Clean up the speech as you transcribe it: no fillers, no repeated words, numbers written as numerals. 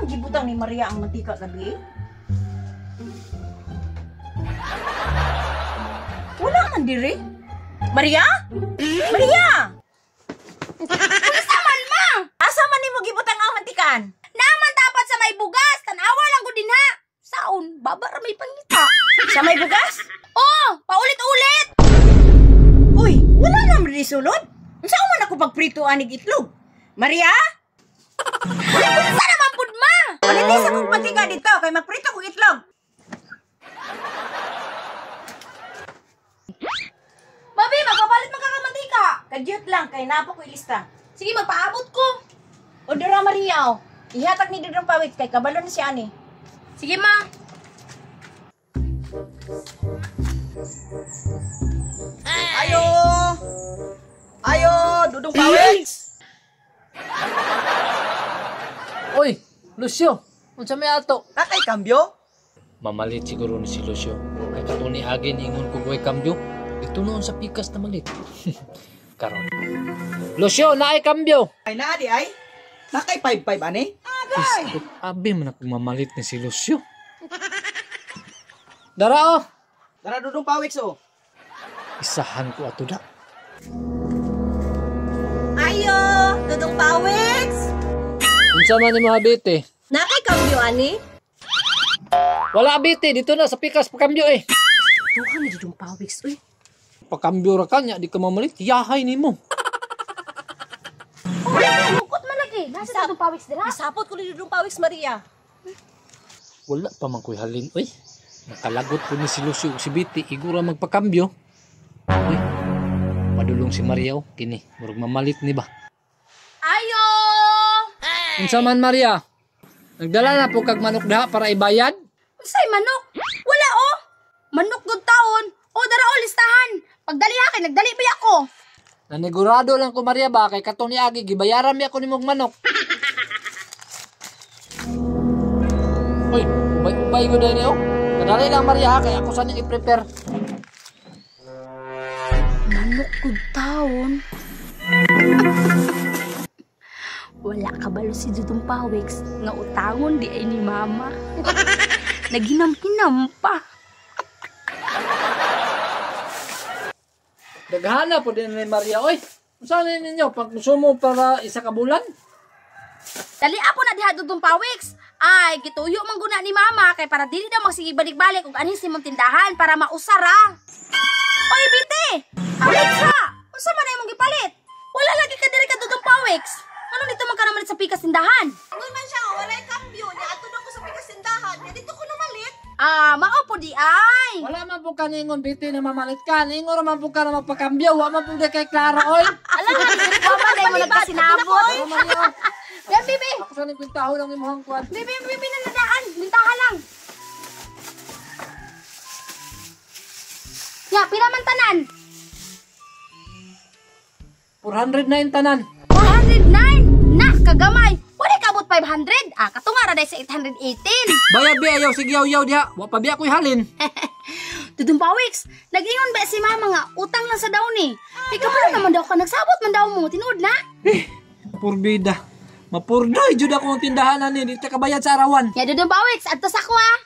man gibutang ni Maria ang mantika gabi? Wala man diri. Maria? Maria! Unsa man ma? Asa man nimo gibutang ang mantikan? Naman dapat sa may bugas, tanawa lang ko dinha. Saon, babar may pangita. Sa may bugas? Oh, paulit-ulit. Uy, wala na risulod. Unsa man ako pagprito anig itlog? Maria? Unsa naman pud ma? Palitis akong mantika dito kay magprito kong itlog. Mabi, magpapalit man ka ka mantika. Kadyot lang kay napo ko ilista. Sige, magpaabot ko. Odora Maria, oh. Ihatag ni Dudong Pawit kay kabalo na siya ani. Sige ma. Ayo! Ayo, Dudong Pawit! Oy, Lucio, unsa may ato? Nakay kambyo? Mamalit siguro ni si Lucio. Kay katuni agin ingon ko way kambyo. Ito noon sa pikas na malit. Karon. Lucio, naay kambyo. Ay na di ay. Nakay 5-5 ani? Isko, abi man ako mamalit ni si Lucio. Dara oh. Dara Dudong Pawit oh. Isahan ko ato da. Ayo, Dudong Pawit! Unsa man ni mga bite? Nakay kambyo ani? Wala bite dito na sa pikas pa kambyo eh. Tuhan ni Dudong Pawit, uy. Pakambyo ra kanya di ka mamalit. Yahay nimo. Bukot man lagi. Nasa itong pawiks dira. Isapot ko ni Dudong Pawit, Maria. Wala pa man ko'y halin. Uy, nakalagot po ni si Lucio si Biti. Igura magpakambyo. Uy, madulong si Maria o. Kini, murag mamalit ni ba? Ayo! Unsa man Maria? Nagdala na po kag manok daha para ibayad? Unsay manok? Wala oh. Manok gud taon. O dara o listahan. Pagdali akin, nagdali ba ako? Nanigurado lang ko Maria ba kay katong ni Agi gibayaran mi ako nimong manok. Uy, ubay ko dahil niyo. Kadali lang Maria ha, kaya ako saan yung i-prepare. Manok gud taon. Wala ka balo si Dudong Pawiks nga utangon di ay ni mama. Naghinam-hinam pa. Daghana po din ni Maria. Oy, saan ninyo? Pagkusumo para isa ka bulan? Dali apo na diha Dudong Pawiks. Ay, gituyo man guna ni mama kay para dili daw magsige balik-balik og anhin simong tindahan para mausara. Oy, Biti! Awit sa! Unsa man na imong gipalit? Wala lagi ka diri ka Dudong Pawiks. Ano dito man ka namalit sa pikas tindahan? Ngun man siya, wala kambyo niya. Ato na ko sa pikasindahan. Kaya dito ko namalit. Ah, mao po di ay. Wala man po ka ningon Biti na mamalit ka. Ningon naman po ka na magpakambyo. Wala man po di kay Clara, oy. Alam mo, mama dahil mo nagkasinaboy. Ano man yun? Yan, Bibi. Ako saan yung pintaho lang yung muhang kuwan. Bibi na nadaan. Bintahan lang. Ya, pila man tanan? 409 tanan. 409. Na, kagamay. Wala ka abot 500. Ah, katungara dahil sa 818. Bayad bi ayaw. Sige yaw diha. Wa pa bi ako'y halin. Dudong Pawiks, nag-ingon ba si mama nga utang lang sa daw ni? Ikaw pa naman daw ka nagsabot man daw mo. Tinuod na. Purbida. Mapurdoy jud ako ang tindahanan ni. Di ta kabayad sa arawan. Ya, Dudong Pawiks, adto sa ko ah.